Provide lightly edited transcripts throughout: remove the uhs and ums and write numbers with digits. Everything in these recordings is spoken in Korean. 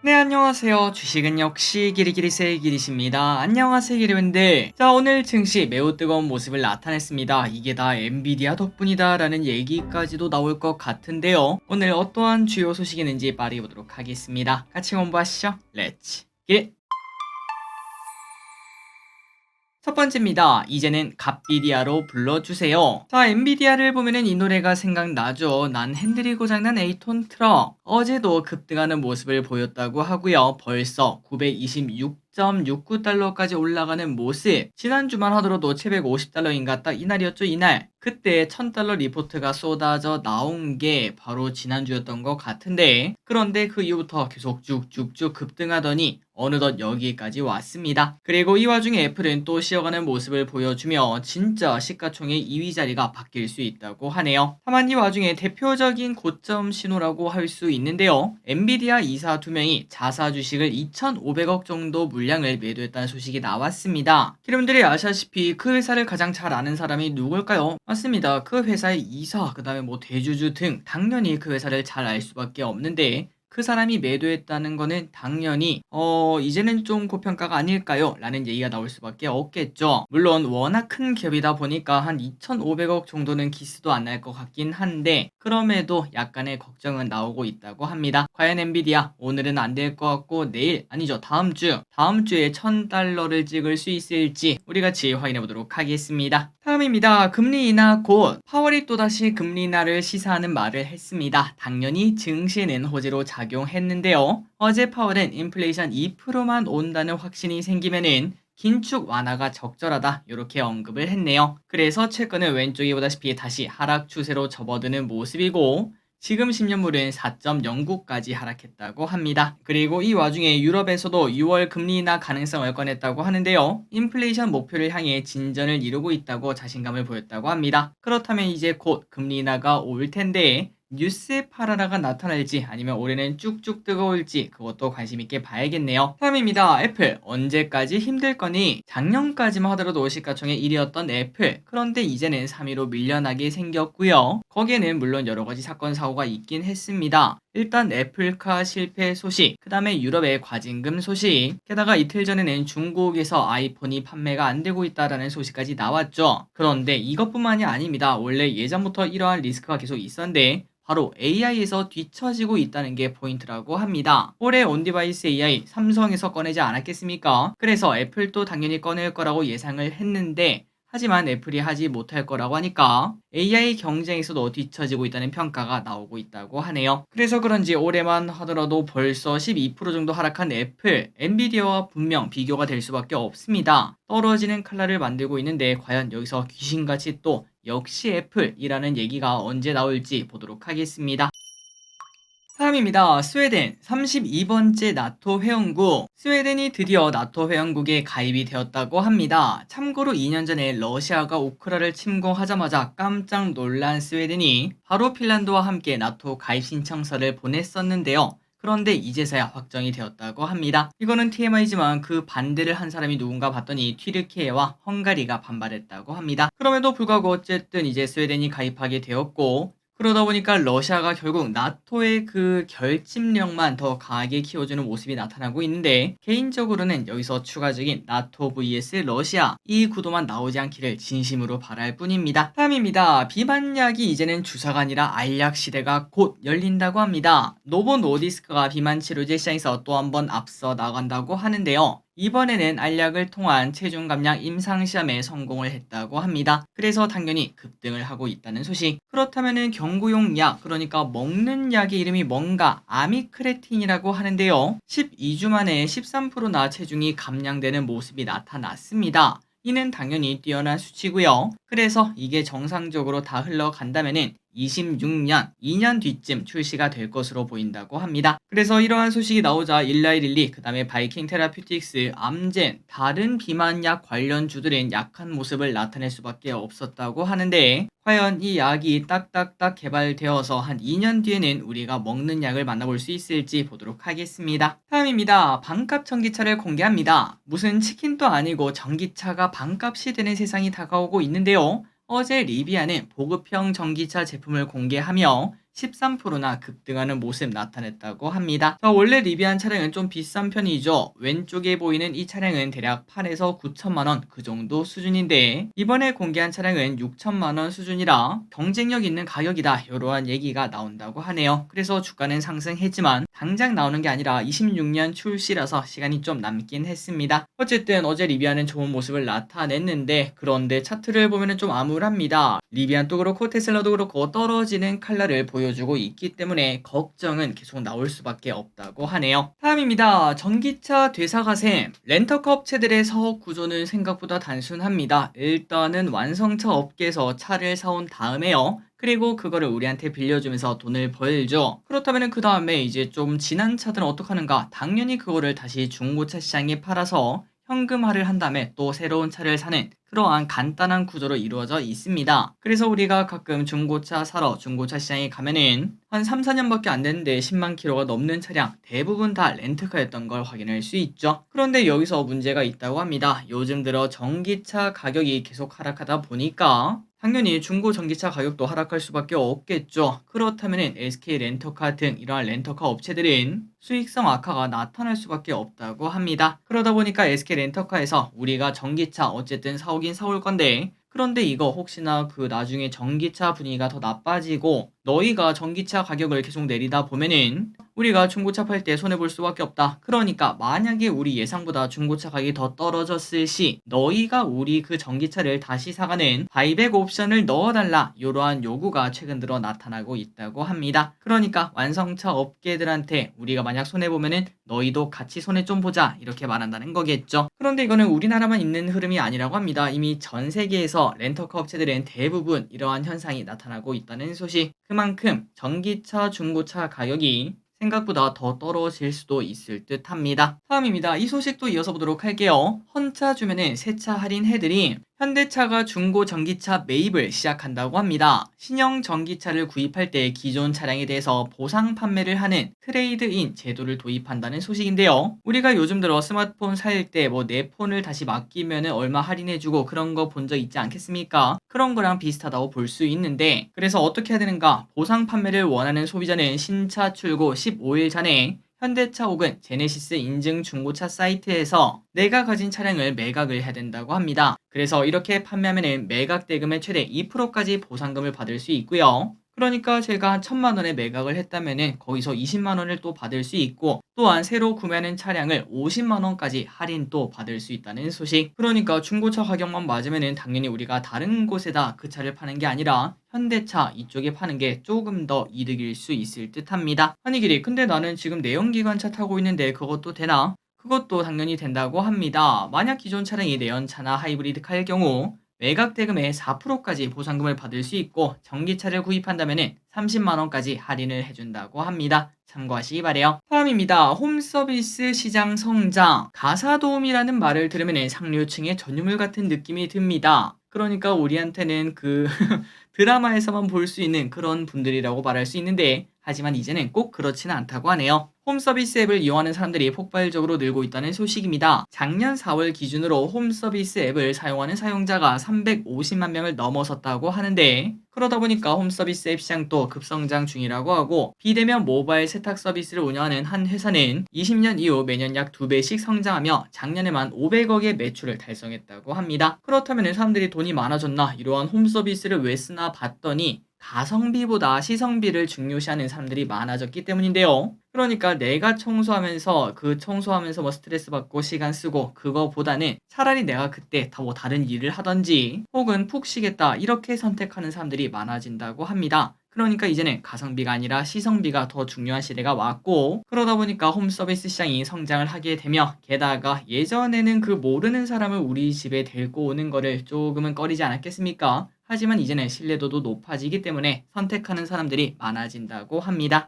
네, 안녕하세요. 주식은 역시 기리기리세의 기리십니다. 안녕하세요, 기리분들. 자, 오늘 증시 매우 뜨거운 모습을 나타냈습니다. 이게 다 엔비디아 덕분이다라는 얘기까지도 나올 것 같은데요. 오늘 어떠한 주요 소식이 있는지 빠르게 보도록 하겠습니다. 같이 공부하시죠. 렛츠 기! 첫 번째입니다. 이제는 갓비디아로 불러주세요. 자, 엔비디아를 보면은 이 노래가 생각나죠. 난 핸들이 고장난 에이톤 트럭. 어제도 급등하는 모습을 보였다고 하고요. 벌써 926.69달러까지 올라가는 모습. 지난주만 하더라도 750달러인가 딱 이날이었죠, 이날. 그때 1000달러 리포트가 쏟아져 나온 게 바로 지난주였던 것 같은데, 그런데 그 이후부터 계속 쭉쭉쭉 급등하더니 어느덧 여기까지 왔습니다. 그리고 이 와중에 애플은 또 쉬어가는 모습을 보여주며 진짜 시가총액 2위 자리가 바뀔 수 있다고 하네요. 다만 이 와중에 대표적인 고점 신호라고 할 수 있는데요. 엔비디아 이사 2명이 자사 주식을 2,500억 정도 물량을 매도했다는 소식이 나왔습니다. 여러분들이 아시다시피 그 회사를 가장 잘 아는 사람이 누굴까요? 맞습니다. 그 회사의 이사, 그 다음에 뭐 대주주 등 당연히 그 회사를 잘 알 수밖에 없는데, 그 사람이 매도했다는 거는 당연히 이제는 좀 고평가가 아닐까요? 라는 얘기가 나올 수밖에 없겠죠. 물론 워낙 큰 기업이다 보니까 한 2,500억 정도는 기스도 안 날 것 같긴 한데, 그럼에도 약간의 걱정은 나오고 있다고 합니다. 과연 엔비디아 오늘은 안 될 것 같고 내일 아니죠, 다음 주에 1,000달러를 찍을 수 있을지 우리 같이 확인해 보도록 하겠습니다. 다음입니다. 금리 인하 곧. 파월이 또다시 금리 인하를 시사하는 말을 했습니다. 당연히 증시는 호재로 작용했는데요. 어제 파월은 인플레이션 2%만 온다는 확신이 생기면은 긴축 완화가 적절하다, 이렇게 언급을 했네요. 그래서 채권은 왼쪽에 보다시피 다시 하락 추세로 접어드는 모습이고, 지금 10년물은 4.09까지 하락했다고 합니다. 그리고 이 와중에 유럽에서도 6월 금리 인하 가능성을 꺼냈다고 하는데요. 인플레이션 목표를 향해 진전을 이루고 있다고 자신감을 보였다고 합니다. 그렇다면 이제 곧 금리 인하가 올 텐데 뉴스의 파라라가 나타날지 아니면 올해는 쭉쭉 뜨거울지 그것도 관심 있게 봐야겠네요. 다음입니다. 애플 언제까지 힘들 거니? 작년까지만 하더라도 시가총액 1위였던 애플, 그런데 이제는 3위로 밀려나게 생겼고요. 거기에는 물론 여러 가지 사건 사고가 있긴 했습니다. 일단 애플카 실패 소식, 그 다음에 유럽의 과징금 소식, 게다가 이틀 전에는 중국에서 아이폰이 판매가 안 되고 있다라는 소식까지 나왔죠. 그런데 이것뿐만이 아닙니다. 원래 예전부터 이러한 리스크가 계속 있었는데 바로 AI에서 뒤처지고 있다는 게 포인트라고 합니다. 올해 온디바이스 AI 삼성에서 꺼내지 않았겠습니까? 그래서 애플도 당연히 꺼낼 거라고 예상을 했는데, 하지만 애플이 하지 못할 거라고 하니까 AI 경쟁에서도 뒤처지고 있다는 평가가 나오고 있다고 하네요. 그래서 그런지 올해만 하더라도 벌써 12% 정도 하락한 애플, 엔비디아와 분명 비교가 될 수밖에 없습니다. 떨어지는 칼날을 만들고 있는데 과연 여기서 귀신같이 또 역시 애플이라는 얘기가 언제 나올지 보도록 하겠습니다. 다음입니다. 스웨덴 32번째 나토 회원국. 스웨덴이 드디어 나토 회원국에 가입이 되었다고 합니다. 참고로 2년 전에 러시아가 우크라를 침공하자마자 깜짝 놀란 스웨덴이 바로 핀란드와 함께 나토 가입 신청서를 보냈었는데요. 그런데 이제서야 확정이 되었다고 합니다. 이거는 TMI지만 그 반대를 한 사람이 누군가 봤더니 튀르키예와 헝가리가 반발했다고 합니다. 그럼에도 불구하고 어쨌든 이제 스웨덴이 가입하게 되었고, 그러다 보니까 러시아가 결국 나토의 그 결집력만 더 강하게 키워주는 모습이 나타나고 있는데, 개인적으로는 여기서 추가적인 나토 vs 러시아 이 구도만 나오지 않기를 진심으로 바랄 뿐입니다. 다음입니다. 비만약이 이제는 주사가 아니라 알약 시대가 곧 열린다고 합니다. 노보 노디스크가 비만 치료제 시장에서 또 한 번 앞서 나간다고 하는데요. 이번에는 알약을 통한 체중 감량 임상시험에 성공을 했다고 합니다. 그래서 당연히 급등을 하고 있다는 소식. 그렇다면은 경구용 약, 그러니까 먹는 약의 이름이 뭔가 아미크레틴이라고 하는데요. 12주 만에 13%나 체중이 감량되는 모습이 나타났습니다. 이는 당연히 뛰어난 수치고요. 그래서 이게 정상적으로 다 흘러간다면은 26년, 2년 뒤쯤 출시가 될 것으로 보인다고 합니다. 그래서 이러한 소식이 나오자 일라이릴리, 그 다음에 바이킹 테라퓨틱스, 암젠, 다른 비만약 관련주들은 약한 모습을 나타낼 수밖에 없었다고 하는데, 과연 이 약이 딱딱딱 개발되어서 한 2년 뒤에는 우리가 먹는 약을 만나볼 수 있을지 보도록 하겠습니다. 다음입니다. 반값 전기차를 공개합니다. 무슨 치킨도 아니고 전기차가 반값이 되는 세상이 다가오고 있는데요. 어제 리비아는 보급형 전기차 제품을 공개하며 13%나 급등하는 모습 나타냈다고 합니다. 자, 원래 리비안 차량은 좀 비싼 편이죠. 왼쪽에 보이는 이 차량은 대략 8에서 9천만 원 그 정도 수준인데 이번에 공개한 차량은 6천만 원 수준이라 경쟁력 있는 가격이다 이러한 얘기가 나온다고 하네요. 그래서 주가는 상승했지만 당장 나오는 게 아니라 26년 출시라서 시간이 좀 남긴 했습니다. 어쨌든 어제 리비안은 좋은 모습을 나타냈는데 그런데 차트를 보면 좀 암울합니다. 리비안도 그렇고 테슬라도 그렇고 떨어지는 칼날을 보여주고 있기 때문에 걱정은 계속 나올 수밖에 없다고 하네요. 다음입니다. 전기차 되사가셈. 렌터카 업체들의 사업 구조는 생각보다 단순합니다. 일단은 완성차 업계에서 차를 사온 다음에요. 그리고 그거를 우리한테 빌려주면서 돈을 벌죠. 그렇다면 그 다음에 이제 좀 지난 차들은 어떡하는가? 당연히 그거를 다시 중고차 시장에 팔아서 현금화를 한 다음에 또 새로운 차를 사는 그러한 간단한 구조로 이루어져 있습니다. 그래서 우리가 가끔 중고차 사러 중고차 시장에 가면은 한 3, 4년밖에 안 됐는데 10만 킬로가 넘는 차량 대부분 다 렌트카였던 걸 확인할 수 있죠. 그런데 여기서 문제가 있다고 합니다. 요즘 들어 전기차 가격이 계속 하락하다 보니까 당연히 중고 전기차 가격도 하락할 수밖에 없겠죠. 그렇다면 SK 렌터카 등 이러한 렌터카 업체들은 수익성 악화가 나타날 수밖에 없다고 합니다. 그러다 보니까 SK 렌터카에서 우리가 전기차 어쨌든 사오긴 사올 건데 그런데 이거 혹시나 그 나중에 전기차 분위기가 더 나빠지고 너희가 전기차 가격을 계속 내리다 보면은 우리가 중고차 팔 때 손해볼 수밖에 없다. 그러니까 만약에 우리 예상보다 중고차 가격이 더 떨어졌을 시 너희가 우리 그 전기차를 다시 사가는 바이백 옵션을 넣어달라. 이러한 요구가 최근 들어 나타나고 있다고 합니다. 그러니까 완성차 업계들한테 우리가 만약 손해보면은 너희도 같이 손해 좀 보자 이렇게 말한다는 거겠죠. 그런데 이거는 우리나라만 있는 흐름이 아니라고 합니다. 이미 전 세계에서 렌터카 업체들은 대부분 이러한 현상이 나타나고 있다는 소식. 그만큼 전기차 중고차 가격이 생각보다 더 떨어질 수도 있을 듯 합니다. 다음입니다. 이 소식도 이어서 보도록 할게요. 헌차 주면은 새차 할인해드림. 현대차가 중고 전기차 매입을 시작한다고 합니다. 신형 전기차를 구입할 때 기존 차량에 대해서 보상 판매를 하는 트레이드인 제도를 도입한다는 소식인데요. 우리가 요즘 들어 스마트폰 살 때 뭐 내 폰을 다시 맡기면 얼마 할인해주고 그런 거 본 적 있지 않겠습니까? 그런 거랑 비슷하다고 볼 수 있는데 그래서 어떻게 해야 되는가? 보상 판매를 원하는 소비자는 신차 출고 15일 전에 현대차 혹은 제네시스 인증 중고차 사이트에서 내가 가진 차량을 매각을 해야 된다고 합니다. 그래서 이렇게 판매하면 매각 대금의 최대 2%까지 보상금을 받을 수 있고요. 그러니까 제가 1,000만 원에 매각을 했다면 거기서 20만 원을 또 받을 수 있고 또한 새로 구매하는 차량을 50만 원까지 할인 또 받을 수 있다는 소식. 그러니까 중고차 가격만 맞으면 당연히 우리가 다른 곳에다 그 차를 파는 게 아니라 현대차 이쪽에 파는 게 조금 더 이득일 수 있을 듯 합니다. 아니 길이 근데 나는 지금 내연기관차 타고 있는데 그것도 되나? 그것도 당연히 된다고 합니다. 만약 기존 차량이 내연차나 하이브리드카일 경우 매각 대금의 4%까지 보상금을 받을 수 있고 전기차를 구입한다면 30만 원까지 할인을 해준다고 합니다. 참고하시기 바래요. 다음입니다. 홈서비스 시장 성장. 가사도우미라는 말을 들으면 상류층의 전유물 같은 느낌이 듭니다. 그러니까 우리한테는 그 드라마에서만 볼 수 있는 그런 분들이라고 말할 수 있는데 하지만 이제는 꼭 그렇지는 않다고 하네요. 홈서비스 앱을 이용하는 사람들이 폭발적으로 늘고 있다는 소식입니다. 작년 4월 기준으로 홈서비스 앱을 사용하는 사용자가 350만 명을 넘어섰다고 하는데 그러다 보니까 홈서비스 앱 시장도 급성장 중이라고 하고 비대면 모바일 세탁 서비스를 운영하는 한 회사는 20년 이후 매년 약 2배씩 성장하며 작년에만 500억의 매출을 달성했다고 합니다. 그렇다면 사람들이 돈이 많아졌나 이러한 홈서비스를 왜 쓰나 봤더니 가성비보다 시성비를 중요시하는 사람들이 많아졌기 때문인데요. 그러니까 내가 청소하면서 뭐 스트레스 받고 시간 쓰고 그거보다는 차라리 내가 그때 뭐 다른 일을 하던지 혹은 푹 쉬겠다 이렇게 선택하는 사람들이 많아진다고 합니다. 그러니까 이제는 가성비가 아니라 시성비가 더 중요한 시대가 왔고 그러다 보니까 홈서비스 시장이 성장을 하게 되며 게다가 예전에는 그 모르는 사람을 우리 집에 데리고 오는 거를 조금은 꺼리지 않았겠습니까? 하지만 이제는 신뢰도도 높아지기 때문에 선택하는 사람들이 많아진다고 합니다.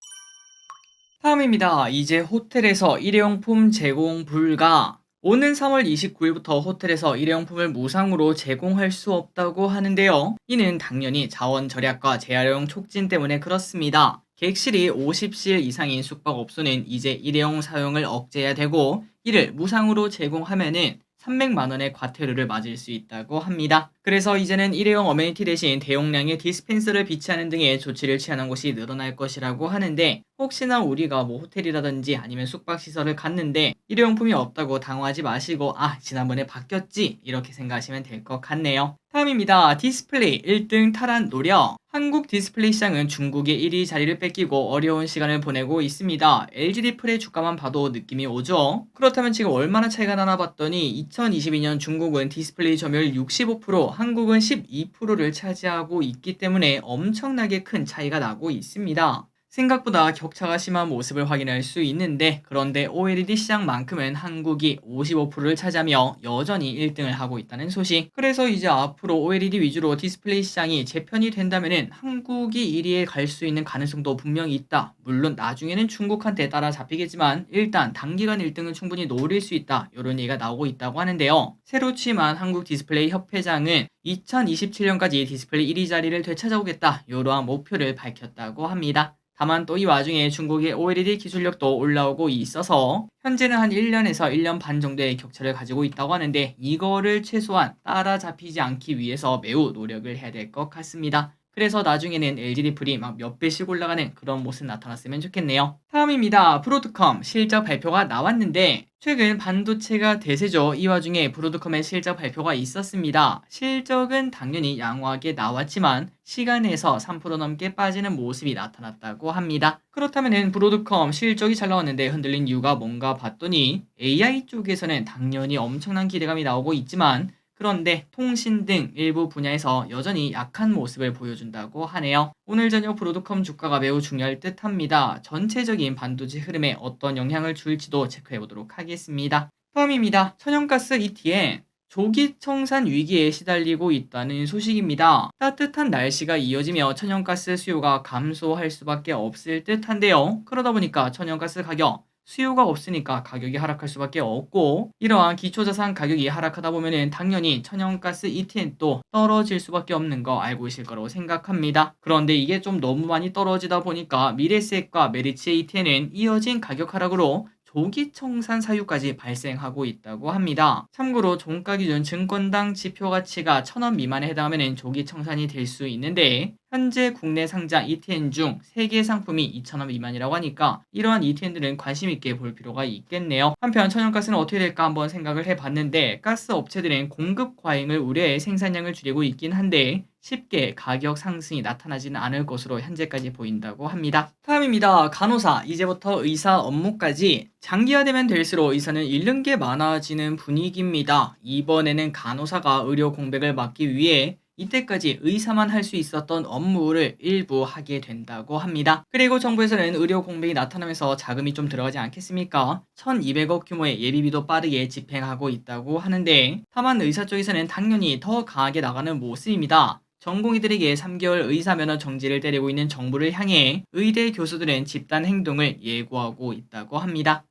다음입니다. 이제 호텔에서 일회용품 제공 불가. 오는 3월 29일부터 호텔에서 일회용품을 무상으로 제공할 수 없다고 하는데요. 이는 당연히 자원 절약과 재활용 촉진 때문에 그렇습니다. 객실이 50실 이상인 숙박업소는 이제 일회용 사용을 억제해야 되고 이를 무상으로 제공하면은 300만 원의 과태료를 맞을 수 있다고 합니다. 그래서 이제는 일회용 어메니티 대신 대용량의 디스펜서를 비치하는 등의 조치를 취하는 곳이 늘어날 것이라고 하는데, 혹시나 우리가 뭐 호텔이라든지 아니면 숙박시설을 갔는데 일회용품이 없다고 당황하지 마시고 지난번에 바뀌었지 이렇게 생각하시면 될 것 같네요. 다음입니다. 디스플레이 1등 탈환 노력. 한국 디스플레이 시장은 중국의 1위 자리를 뺏기고 어려운 시간을 보내고 있습니다. LG 디플의 주가만 봐도 느낌이 오죠. 그렇다면 지금 얼마나 차이가 나나 봤더니 2022년 중국은 디스플레이 점유율 65%, 한국은 12%를 차지하고 있기 때문에 엄청나게 큰 차이가 나고 있습니다. 생각보다 격차가 심한 모습을 확인할 수 있는데, 그런데 OLED 시장만큼은 한국이 55%를 차지하며 여전히 1등을 하고 있다는 소식. 그래서 이제 앞으로 OLED 위주로 디스플레이 시장이 재편이 된다면은 한국이 1위에 갈 수 있는 가능성도 분명히 있다. 물론 나중에는 중국한테 따라잡히겠지만 일단 단기간 1등은 충분히 노릴 수 있다. 이런 얘기가 나오고 있다고 하는데요. 새로 취임한 한국 디스플레이 협회장은 2027년까지 디스플레이 1위 자리를 되찾아오겠다. 이러한 목표를 밝혔다고 합니다. 다만 또 이 와중에 중국의 OLED 기술력도 올라오고 있어서 현재는 한 1년에서 1년 반 정도의 격차를 가지고 있다고 하는데, 이거를 최소한 따라잡히지 않기 위해서 매우 노력을 해야 될 것 같습니다. 그래서 나중에는 LG 디플이 막 몇 배씩 올라가는 그런 모습 나타났으면 좋겠네요. 다음입니다. 브로드컴 실적 발표가 나왔는데 최근 반도체가 대세죠. 이 와중에 브로드컴의 실적 발표가 있었습니다. 실적은 당연히 양호하게 나왔지만 시간에서 3% 넘게 빠지는 모습이 나타났다고 합니다. 그렇다면 브로드컴 실적이 잘 나왔는데 흔들린 이유가 뭔가 봤더니 AI 쪽에서는 당연히 엄청난 기대감이 나오고 있지만, 그런데 통신 등 일부 분야에서 여전히 약한 모습을 보여준다고 하네요. 오늘 저녁 브로드컴 주가가 매우 중요할 듯합니다. 전체적인 반도체 흐름에 어떤 영향을 줄지도 체크해보도록 하겠습니다. 다음입니다. 천연가스 ETN. 조기 청산 위기에 시달리고 있다는 소식입니다. 따뜻한 날씨가 이어지며 천연가스 수요가 감소할 수밖에 없을 듯한데요. 그러다 보니까 천연가스 가격, 수요가 없으니까 가격이 하락할 수밖에 없고, 이러한 기초자산 가격이 하락하다 보면은 당연히 천연가스 ETN도 떨어질 수밖에 없는 거 알고 계실 거라고 생각합니다. 그런데 이게 좀 너무 많이 떨어지다 보니까 미래세과 메리츠의 ETN은 이어진 가격 하락으로 조기 청산 사유까지 발생하고 있다고 합니다. 참고로 종가 기준 증권당 지표 가치가 1,000원 미만에 해당하면 조기 청산이 될 수 있는데, 현재 국내 상장 ETN 중 3개 상품이 2,000원 미만이라고 하니까 이러한 ETN들은 관심 있게 볼 필요가 있겠네요. 한편 천연가스는 어떻게 될까 한번 생각을 해봤는데, 가스 업체들은 공급 과잉을 우려해 생산량을 줄이고 있긴 한데 쉽게 가격 상승이 나타나지는 않을 것으로 현재까지 보인다고 합니다. 다음입니다. 간호사, 이제부터 의사 업무까지. 장기화되면 될수록 의사는 잃는 게 많아지는 분위기입니다. 이번에는 간호사가 의료 공백을 막기 위해 이때까지 의사만 할 수 있었던 업무를 일부 하게 된다고 합니다. 그리고 정부에서는 의료 공백이 나타나면서 자금이 좀 들어가지 않겠습니까? 1,200억 규모의 예비비도 빠르게 집행하고 있다고 하는데, 다만 의사 쪽에서는 당연히 더 강하게 나가는 모습입니다. 전공의들에게 3개월 의사 면허 정지를 때리고 있는 정부를 향해 의대 교수들은 집단 행동을 예고하고 있다고 합니다.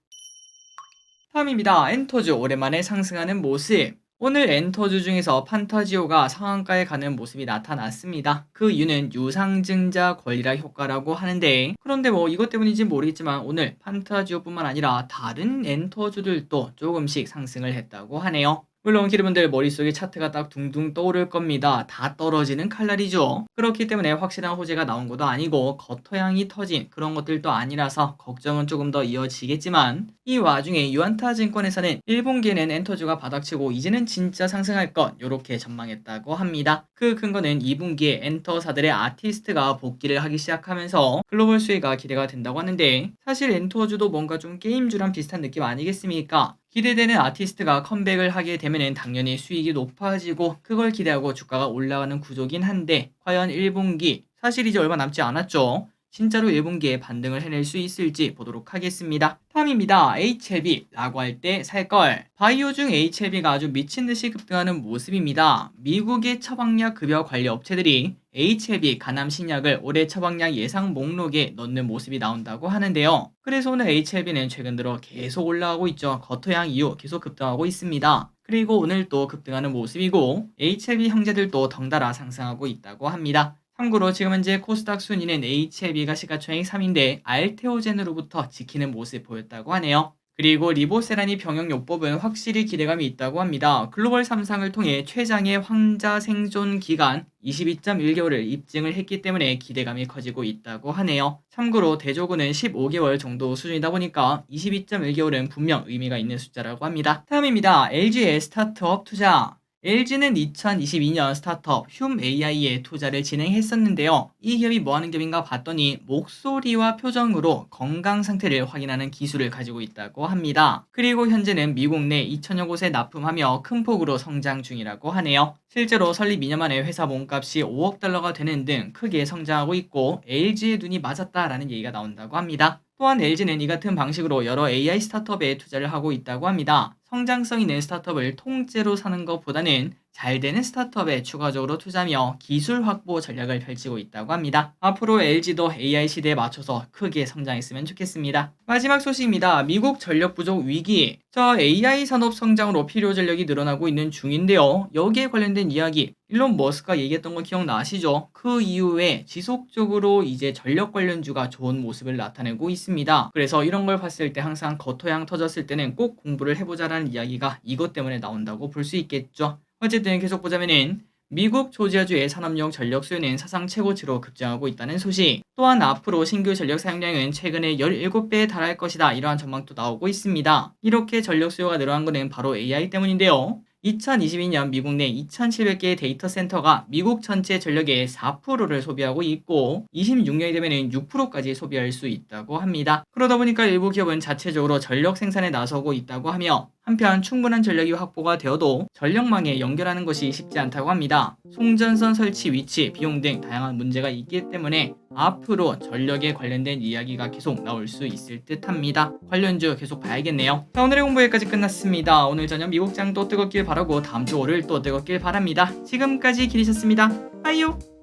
다음입니다. 엔터주 오랜만에 상승하는 모습. 오늘 엔터주 중에서 판타지오가 상한가에 가는 모습이 나타났습니다. 그 이유는 유상증자 권리락 효과라고 하는데, 그런데 뭐 이것 때문인지 모르겠지만 오늘 판타지오뿐만 아니라 다른 엔터주들도 조금씩 상승을 했다고 하네요. 물론 기르분들 머릿속에 차트가 딱 둥둥 떠오를 겁니다. 다 떨어지는 칼날이죠. 그렇기 때문에 확실한 호재가 나온 것도 아니고 겉터양이 터진 그런 것들도 아니라서 걱정은 조금 더 이어지겠지만, 이 와중에 유안타증권에서는 1분기에는 엔터주가 바닥치고 이제는 진짜 상승할 것 이렇게 전망했다고 합니다. 그 근거는 2분기에 엔터사들의 아티스트가 복귀를 하기 시작하면서 글로벌 수혜가 기대가 된다고 하는데, 사실 엔터주도 뭔가 좀 게임주랑 비슷한 느낌 아니겠습니까? 기대되는 아티스트가 컴백을 하게 되면 당연히 수익이 높아지고 그걸 기대하고 주가가 올라가는 구조긴 한데, 과연 1분기, 사실 이제 얼마 남지 않았죠. 진짜로 1분기에 반등을 해낼 수 있을지 보도록 하겠습니다. 다음입니다. HLB라고 할 때 살걸. 바이오 중 HLB가 아주 미친듯이 급등하는 모습입니다. 미국의 처방약 급여 관리 업체들이 HLB 간암 신약을 올해 처방약 예상 목록에 넣는 모습이 나온다고 하는데요. 그래서 오늘 HLB는 최근 들어 계속 올라가고 있죠. 겉토양 이후 계속 급등하고 있습니다. 그리고 오늘 또 급등하는 모습이고 HLB 형제들도 덩달아 상승하고 있다고 합니다. 참고로 지금 현재 코스닥 순위는 HLB가 시가총액 3위인데 알테오젠으로부터 지키는 모습 보였다고 하네요. 그리고 리보세라니 병역요법은 확실히 기대감이 있다고 합니다. 글로벌 3상을 통해 최장의 황자 생존 기간 22.1개월을 입증을 했기 때문에 기대감이 커지고 있다고 하네요. 참고로 대조군은 15개월 정도 수준이다 보니까 22.1개월은 분명 의미가 있는 숫자라고 합니다. 다음입니다. LG의 스타트업 투자. LG는 2022년 스타트업 흉AI에 투자를 진행했었는데요. 이 기업이 뭐하는 기업인가 봤더니 목소리와 표정으로 건강 상태를 확인하는 기술을 가지고 있다고 합니다. 그리고 현재는 미국 내 2천여 곳에 납품하며 큰 폭으로 성장 중이라고 하네요. 실제로 설립 2년 만에 회사 몸값이 5억 달러가 되는 등 크게 성장하고 있고 LG의 눈이 맞았다라는 얘기가 나온다고 합니다. 또한 LG는 이 같은 방식으로 여러 AI 스타트업에 투자를 하고 있다고 합니다. 성장성 있는 스타트업을 통째로 사는 것보다는 잘 되는 스타트업에 추가적으로 투자하며 기술 확보 전략을 펼치고 있다고 합니다. 앞으로 LG도 AI 시대에 맞춰서 크게 성장했으면 좋겠습니다. 마지막 소식입니다. 미국 전력 부족 위기. AI 산업 성장으로 필요 전력이 늘어나고 있는 중인데요. 여기에 관련된 이야기 일론 머스크가 얘기했던 거 기억나시죠? 그 이후에 지속적으로 이제 전력 관련주가 좋은 모습을 나타내고 있습니다. 그래서 이런 걸 봤을 때 항상 겉토양 터졌을 때는 꼭 공부를 해보자라는 이야기가 이것 때문에 나온다고 볼 수 있겠죠. 어쨌든 계속 보자면은 미국 조지아주의 산업용 전력 수요는 사상 최고치로 급증하고 있다는 소식. 또한 앞으로 신규 전력 사용량은 최근에 17배에 달할 것이다. 이러한 전망도 나오고 있습니다. 이렇게 전력 수요가 늘어난 것은 바로 AI 때문인데요. 2022년 미국 내 2,700개의 데이터 센터가 미국 전체 전력의 4%를 소비하고 있고 26년이 되면 6%까지 소비할 수 있다고 합니다. 그러다 보니까 일부 기업은 자체적으로 전력 생산에 나서고 있다고 하며 한편 충분한 전력이 확보가 되어도 전력망에 연결하는 것이 쉽지 않다고 합니다. 송전선 설치 위치, 비용 등 다양한 문제가 있기 때문에 앞으로 전력에 관련된 이야기가 계속 나올 수 있을 듯 합니다. 관련주 계속 봐야겠네요. 자, 오늘의 공부 여기까지 끝났습니다. 오늘 저녁 미국장 또 뜨겁길 바라고 다음 주 월요일 또 뜨겁길 바랍니다. 지금까지 기리셨습니다. 빠이요.